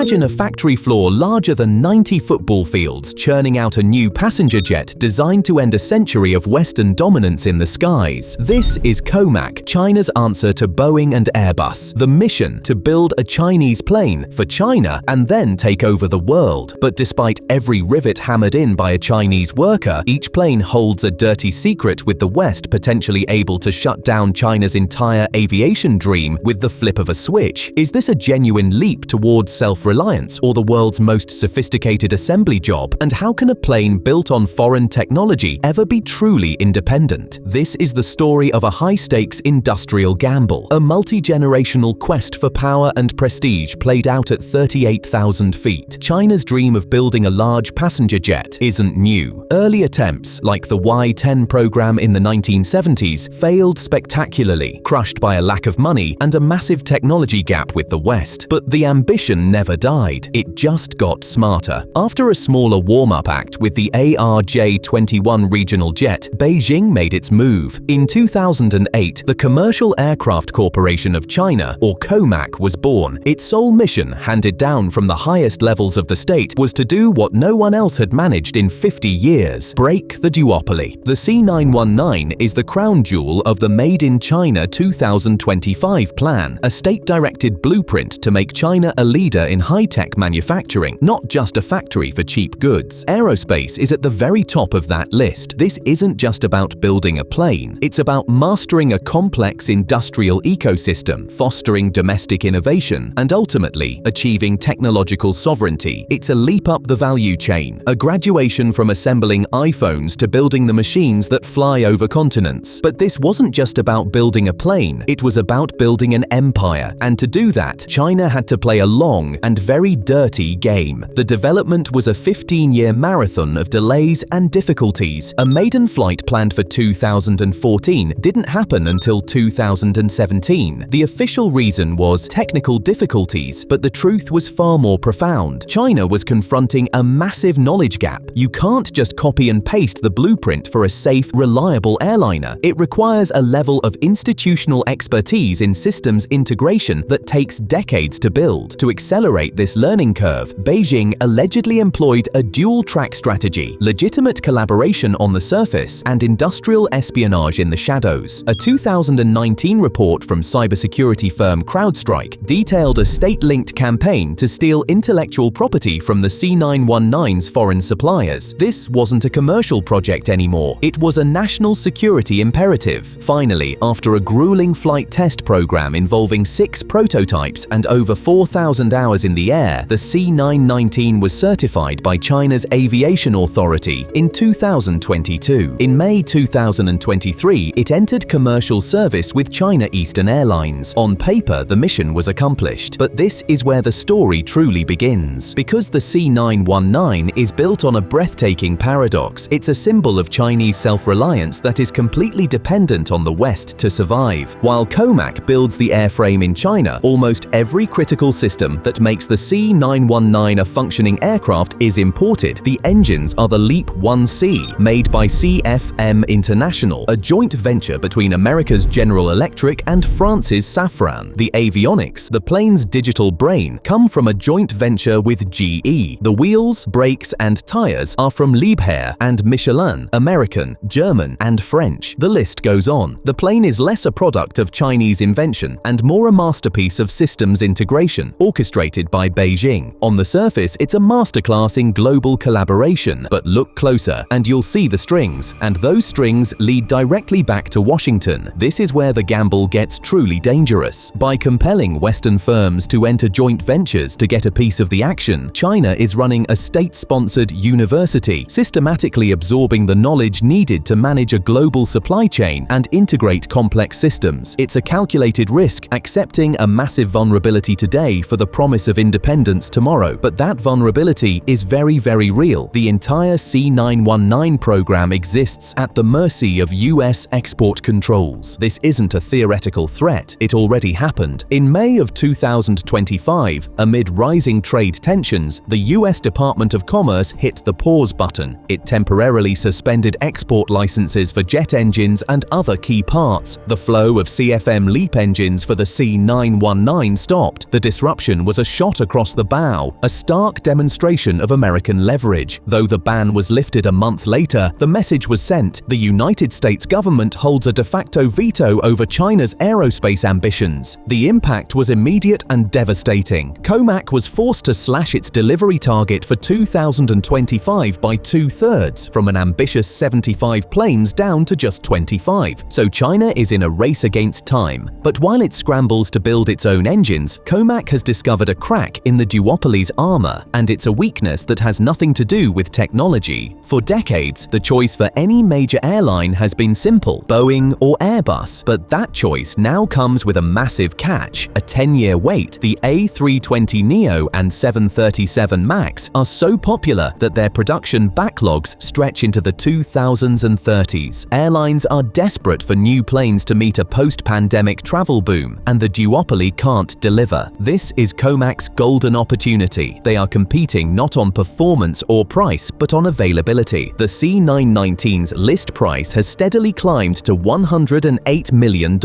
Imagine a factory floor larger than 90 football fields churning out a new passenger jet designed to end a century of Western dominance in the skies. This is COMAC, China's answer to Boeing and Airbus. The mission to build a Chinese plane for China and then take over the world. But despite every rivet hammered in by a Chinese worker, each plane holds a dirty secret, with the West potentially able to shut down China's entire aviation dream with the flip of a switch. Is this a genuine leap towards self-reliance or the world's most sophisticated assembly job? And how can a plane built on foreign technology ever be truly independent? This is the story of a high-stakes industrial gamble, a multi-generational quest for power and prestige played out at 38,000 feet. China's dream of building a large passenger jet isn't new. Early attempts, like the Y-10 program in the 1970s, failed spectacularly, crushed by a lack of money and a massive technology gap with the West. But the ambition never died, it just got smarter. After a smaller warm-up act with the ARJ-21 regional jet, Beijing made its move. In 2008, the Commercial Aircraft Corporation of China, or COMAC, was born. Its sole mission, handed down from the highest levels of the state, was to do what no one else had managed in 50 years: break the duopoly. The C919 is the crown jewel of the Made in China 2025 plan, a state-directed blueprint to make China a leader in high-tech manufacturing, not just a factory for cheap goods. Aerospace is at the very top of that list. This isn't just about building a plane, it's about mastering a complex industrial ecosystem, fostering domestic innovation, and ultimately achieving technological sovereignty. It's a leap up the value chain, a graduation from assembling iPhones to building the machines that fly over continents. But this wasn't just about building a plane, it was about building an empire. And to do that, China had to play a long and very dirty game. The development was a 15-year marathon of delays and difficulties. A maiden flight planned for 2014 didn't happen until 2017. The official reason was technical difficulties, but the truth was far more profound. China was confronting a massive knowledge gap. You can't just copy and paste the blueprint for a safe, reliable airliner. It requires a level of institutional expertise in systems integration that takes decades to build. To accelerate this learning curve, Beijing allegedly employed a dual-track strategy: legitimate collaboration on the surface and industrial espionage in the shadows. A 2019 report from cybersecurity firm CrowdStrike detailed a state-linked campaign to steal intellectual property from the C919's foreign suppliers. This wasn't a commercial project anymore, it was a national security imperative. Finally, after a grueling flight test program involving 6 prototypes and over 4,000 hours in the air, the C919 was certified by China's Aviation Authority in 2022. In May 2023, it entered commercial service with China Eastern Airlines. On paper, the mission was accomplished, but this is where the story truly begins. Because the C919 is built on a breathtaking paradox, it's a symbol of Chinese self-reliance that is completely dependent on the West to survive. While COMAC builds the airframe in China, almost every critical system that makes the C919 a functioning aircraft is imported. The engines are the LEAP 1C, made by CFM International, a joint venture between America's General Electric and France's Safran. The avionics, the plane's digital brain, come from a joint venture with GE. The wheels, brakes, and tires are from Liebherr and Michelin, American, German, and French. The list goes on. The plane is less a product of Chinese invention and more a masterpiece of systems integration, orchestrated by Beijing. On the surface, it's a masterclass in global collaboration, but look closer and you'll see the strings, and those strings lead directly back to Washington. This is where the gamble gets truly dangerous. By compelling Western firms to enter joint ventures to get a piece of the action, China is running a state-sponsored university, systematically absorbing the knowledge needed to manage a global supply chain and integrate complex systems. It's a calculated risk, accepting a massive vulnerability today for the promise of independence tomorrow. But that vulnerability is very, very real. The entire C919 program exists at the mercy of US export controls. This isn't a theoretical threat, it already happened. In May of 2025, amid rising trade tensions, the US Department of Commerce hit the pause button. It temporarily suspended export licenses for jet engines and other key parts. The flow of CFM LEAP engines for the C919 stopped. The disruption was a shot shot across the bow, a stark demonstration of American leverage. Though the ban was lifted a month later, the message was sent: the United States government holds a de facto veto over China's aerospace ambitions. The impact was immediate and devastating. COMAC was forced to slash its delivery target for 2025 by 2/3, from an ambitious 75 planes down to just 25. So China is in a race against time. But while it scrambles to build its own engines, COMAC has discovered a crack in the duopoly's armor, and it's a weakness that has nothing to do with technology. For decades, the choice for any major airline has been simple: Boeing or Airbus. But that choice now comes with a massive catch: a 10-year wait. The A320neo and 737 MAX are so popular that their production backlogs stretch into the 2000s and 30s. Airlines are desperate for new planes to meet a post-pandemic travel boom, and the duopoly can't deliver. This is COMAC's golden opportunity. They are competing not on performance or price, but on availability. The C919's list price has steadily climbed to $108 million,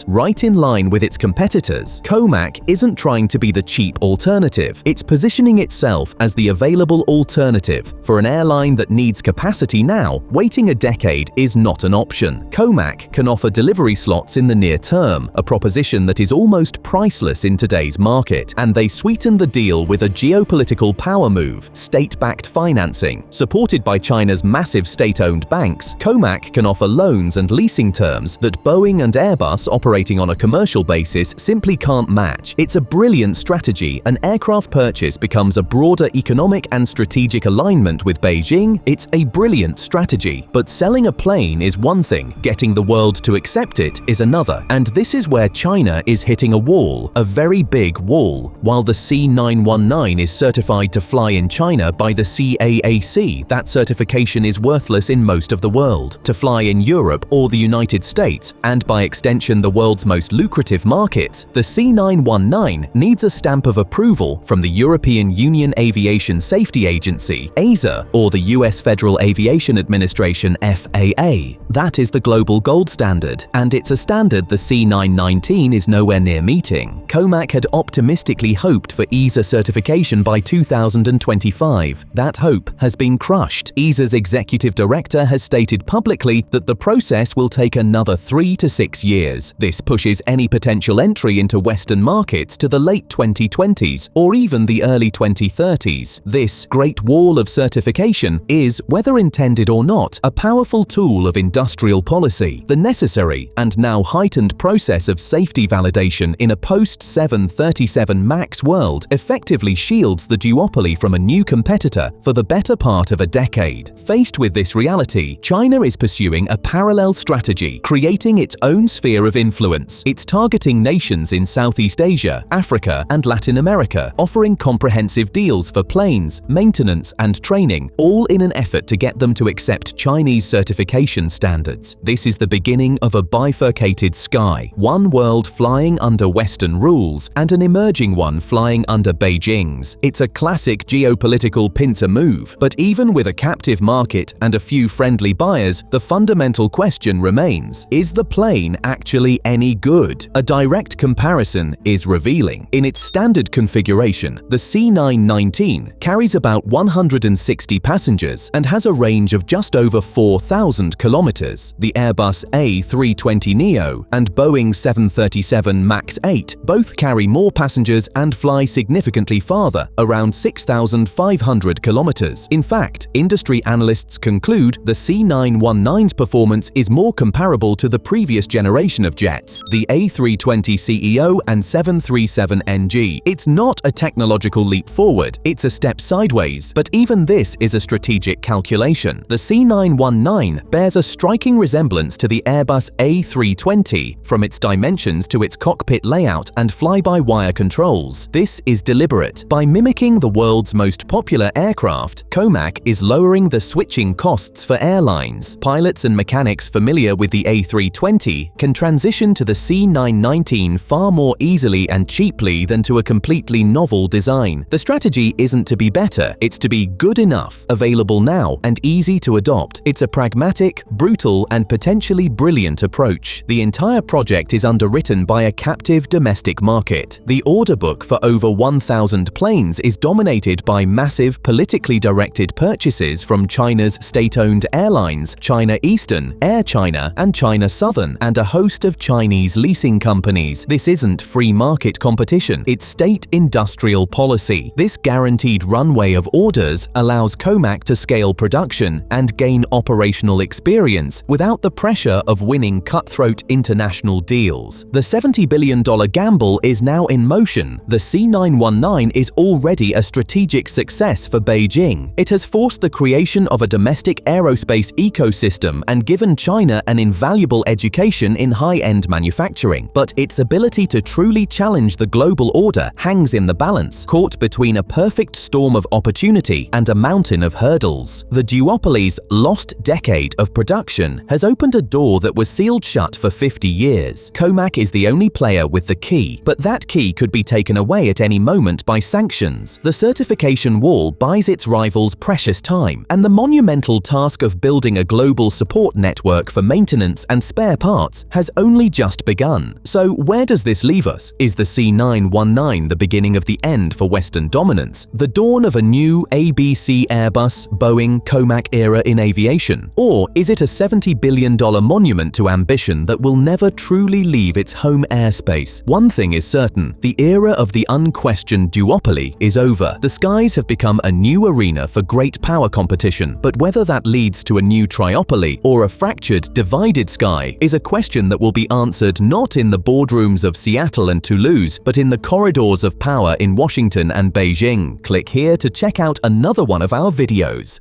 right in line with its competitors. COMAC isn't trying to be the cheap alternative. It's positioning itself as the available alternative. For an airline that needs capacity now, waiting a decade is not an option. COMAC can offer delivery slots in the near term, a proposition that is almost priceless in today's market, and they sweeten the deal with a geopolitical power move: state-backed financing. Supported by China's massive state-owned banks, COMAC can offer loans and leasing terms that Boeing and Airbus operating on a commercial basis simply can't match. It's a brilliant strategy. An aircraft purchase becomes a broader economic and strategic alignment with Beijing. It's a brilliant strategy. But selling a plane is one thing, getting the world to accept it is another. And this is where China is hitting a wall, a very big wall. While the C919 is certified to fly in China by the CAAC, that certification is worthless in most of the world. To fly in Europe or the United States, and by extension the world's most lucrative market, the C919 needs a stamp of approval from the European Union Aviation Safety Agency, EASA, or the US Federal Aviation Administration, FAA. That is the global gold standard, and it's a standard the C919 is nowhere near meeting. COMAC had optimistically hoped for EASA certification by 2025. That hope has been crushed. EASA's executive director has stated publicly that the process will take another 3 to 6 years. This pushes any potential entry into Western markets to the late 2020s or even the early 2030s. This Great Wall of certification is, whether intended or not, a powerful tool of industrial policy. The necessary and now heightened process of safety validation in a post-737 MAX world effectively shields the duopoly from a new competitor for the better part of a decade. Faced with this reality, China is pursuing a parallel strategy, creating its own sphere of influence. It's targeting nations in Southeast Asia, Africa, and Latin America, offering comprehensive deals for planes, maintenance, and training, all in an effort to get them to accept Chinese certification standards. This is the beginning of a bifurcated sky, one world flying under Western rules and an emerging one flying under Beijing's. It's a classic geopolitical pincer move, but even with a captive market and a few friendly buyers, the fundamental question remains: is the plane actually any good? A direct comparison is revealing. In its standard configuration, the C919 carries about 160 passengers and has a range of just over 4,000 kilometers. The Airbus A320neo and Boeing 737 MAX 8 both carry more passengers and fly significantly farther, around 6,500 kilometers. In fact, industry analysts conclude the C919's performance is more comparable to the previous generation of jets, the A320ceo and 737NG. It's not a technological leap forward, it's a step sideways, but even this is a strategic calculation. The C919 bears a striking resemblance to the Airbus A320 from its dimensions to its cockpit layout and fly-by-wire controls. This is deliberate. By mimicking the world's most popular aircraft, COMAC is lowering the switching costs for airlines. Pilots and mechanics familiar with the A320 can transition to the C919 far more easily and cheaply than to a completely novel design. The strategy isn't to be better, it's to be good enough, available now, and easy to adopt. It's a pragmatic, brutal, and potentially brilliant approach. The entire project is underwritten by a captive domestic market. The order book for over 1,000 planes is dominated by massive politically directed purchases from China's state-owned airlines, China Eastern, Air China, and China Southern, and a host of Chinese leasing companies. This isn't free market competition, it's state industrial policy. This guaranteed runway of orders allows COMAC to scale production and gain operational experience without the pressure of winning cutthroat international deals. The $70 billion gamble is now in motion. The C919 is already a strategic success for Beijing. It has forced the creation of a domestic aerospace ecosystem and given China an invaluable education in high-end manufacturing. But its ability to truly challenge the global order hangs in the balance, caught between a perfect storm of opportunity and a mountain of hurdles. The duopoly's lost decade of production has opened a door that was sealed shut for 50 years. COMAC is the only player with the key, but that key could be taken away at any moment by sanctions. The certification wall buys its rivals precious time, and the monumental task of building a global support network for maintenance and spare parts has only just begun. So where does this leave us? Is the C919 the beginning of the end for Western dominance? The dawn of a new ABC, Airbus, Boeing, COMAC era in aviation? Or is it a $70 billion monument to ambition that will never truly leave its home airspace? One thing is certain, the era of the unquestioned duopoly is over. The skies have become a new arena for great power competition, but whether that leads to a new triopoly or a fractured, divided sky is a question that will be answered not in the boardrooms of Seattle and Toulouse, but in the corridors of power in Washington and Beijing. Click here to check out another one of our videos.